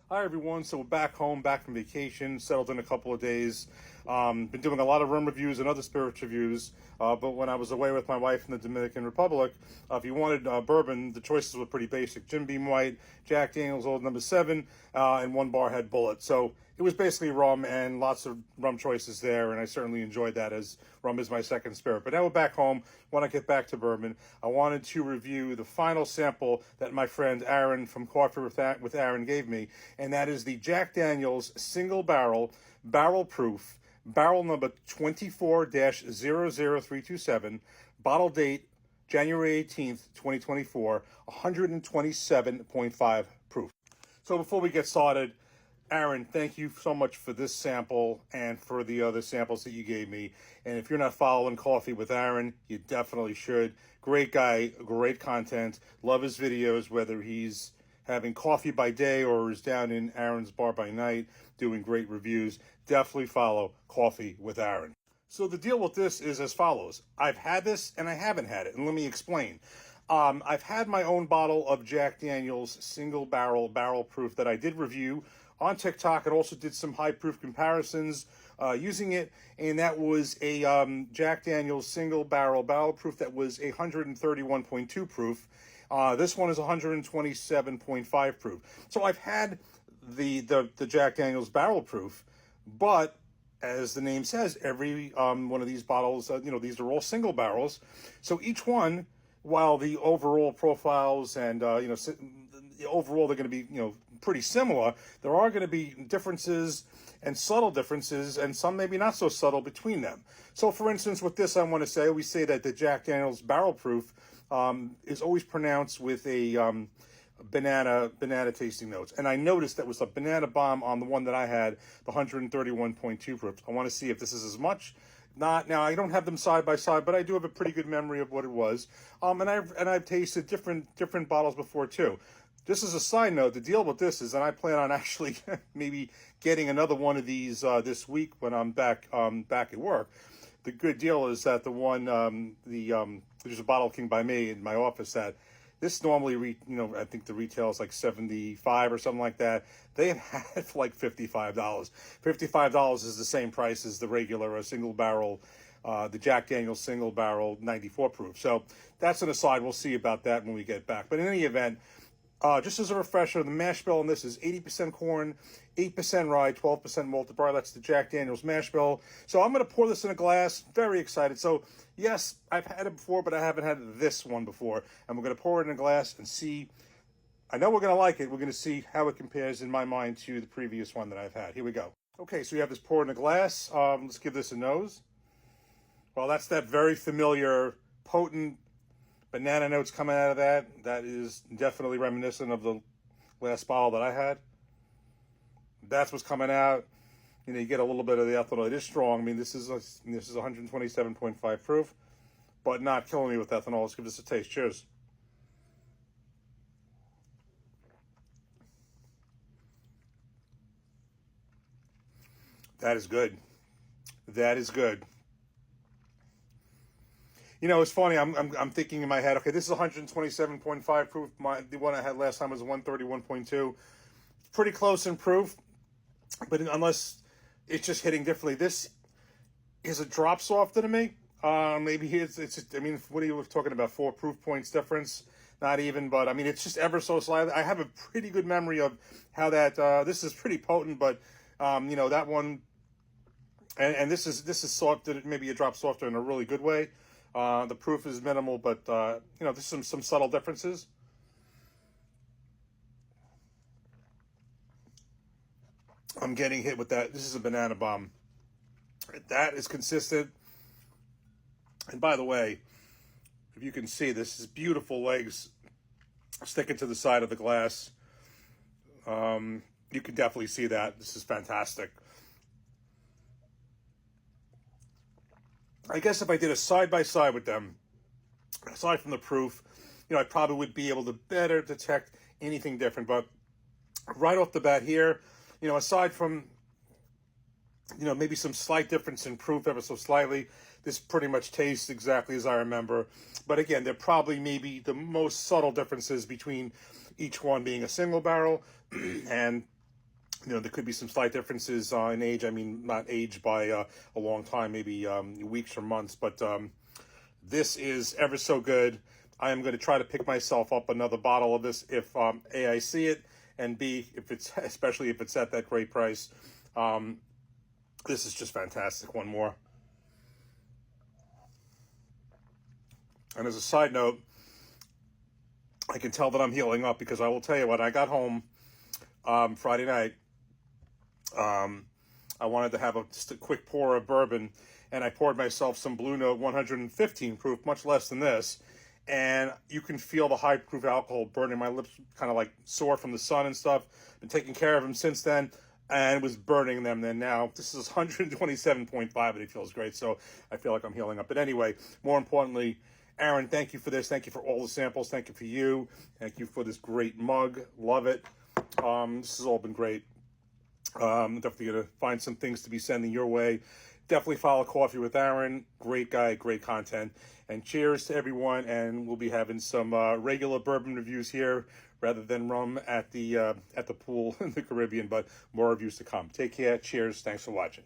Hi everyone. So we're back home, back from vacation, settled in a couple of days. Been doing a lot of rum reviews and other spirits reviews. But when I was away with my wife in the Dominican Republic, if you wanted bourbon, the choices were pretty basic: Jim Beam White, Jack Daniel's Old Number 7, and one bar had Bullet. So it was basically rum and lots of rum choices there, and I certainly enjoyed that, as rum is my second spirit. But now we're back home. When I get back to bourbon, I wanted to review the final sample that my friend Aaron from Coffee with Aaron gave me, and that is the Jack Daniel's Single Barrel, Barrel Proof, barrel number 24-00327, bottle date January 18th, 2024, 127.5 proof. So before we get started, Aaron, thank you so much for this sample and for the other samples that you gave me. And if you're not following Coffee with Aaron, you definitely should. Great guy, great content. Love his videos, whether he's having coffee by day or is down in Aaron's bar by night doing great reviews. Definitely follow Coffee with Aaron. So the deal with this is as follows. I've had this and I haven't had it, and let me explain. I've had my own bottle of Jack Daniel's Single Barrel Proof that I did review on TikTok. and also did some high proof comparisons using it, and that was a Jack Daniel's Single Barrel Proof that was 131.2 proof. This one is 127.5 proof. So I've had the Jack Daniel's Barrel Proof, but as the name says, every one of these bottles, these are all single barrels. So each one, while the overall profiles and overall they're going to be pretty similar, there are going to be differences and subtle differences, and some maybe not so subtle between them. So for instance, with this, I want to say, I always say that the Jack Daniel's Barrel Proof is always pronounced with a banana tasting notes, and I noticed that was a banana bomb on the one that I had, the 131.2 proof. I want to see if this is as much. Not now. I don't have them side by side, but I do have a pretty good memory of what it was. And I've tasted different bottles before too. Just as a side note, the deal with this is, and I plan on actually maybe getting another one of these this week when I'm back at work. The good deal is that the one there's a Bottle King by me in my office that this normally I think the retail is like $75 or something like that. They have had it for like $55. $55 is the same price as the regular single barrel, the Jack Daniel's Single Barrel 94 proof. So that's an aside. We'll see about that when we get back. But in any event, just as a refresher, the mash bill on this is 80% corn, 8% rye, 12% malted barley. That's the Jack Daniel's mash bill. So I'm going to pour this in a glass. Very excited. So yes, I've had it before, but I haven't had this one before. And we're going to pour it in a glass and see. I know we're going to like it. We're going to see how it compares in my mind to the previous one that I've had. Here we go. Okay, so we have this poured in a glass. Let's give this a nose. Well, that's that very familiar, potent banana notes coming out of that. That is definitely reminiscent of the last bottle that I had. That's what's coming out. You get a little bit of the ethanol. It is strong. I mean, this is 127.5 proof, but not killing me with ethanol. Let's give this a taste. Cheers. That is good. That is good. It's funny. I'm thinking in my head. Okay, this is 127.5 proof. The one I had last time was 131.2. It's pretty close in proof, but unless it's just hitting differently, this is a drop softer to me. Maybe it's. I mean, what are you talking about? 4 proof points difference? Not even, but I mean, it's just ever so slightly. I have a pretty good memory of how that. This is pretty potent, but that one, and this is softer, maybe a drop softer in a really good way. The proof is minimal, but there's some subtle differences. I'm getting hit with that. This is a banana bomb. That is consistent. And by the way, if you can see, this is beautiful legs sticking to the side of the glass. You can definitely see that. This is fantastic. I guess if I did a side-by-side with them, aside from the proof, I probably would be able to better detect anything different. But right off the bat here, aside from, maybe some slight difference in proof ever so slightly, this pretty much tastes exactly as I remember. But again, there probably maybe the most subtle differences between each one being a single barrel and there could be some slight differences in age. I mean, not age by a long time, maybe weeks or months, but this is ever so good. I am going to try to pick myself up another bottle of this if A, I see it, and B, especially if it's at that great price. This is just fantastic. One more. And as a side note, I can tell that I'm healing up because I will tell you, when I got home Friday night, I wanted to have just a quick pour of bourbon, and I poured myself some Blue Note 115 proof, much less than this, and you can feel the high proof alcohol burning my lips, kind of like sore from the sun and stuff. Been taking care of them since then, and was burning them then. Now this is 127.5, and it feels great, so I feel like I'm healing up. But anyway, more importantly, Aaron, thank you for this. Thank you for all the samples. Thank you for you. Thank you for this great mug. Love it. This has all been great. Definitely going to find some things to be sending your way. Definitely follow Coffee with Aaron. Great guy, great content. And cheers to everyone. And we'll be having some regular bourbon reviews here rather than rum at the pool in the Caribbean, but more reviews to come. Take care. Cheers. Thanks for watching.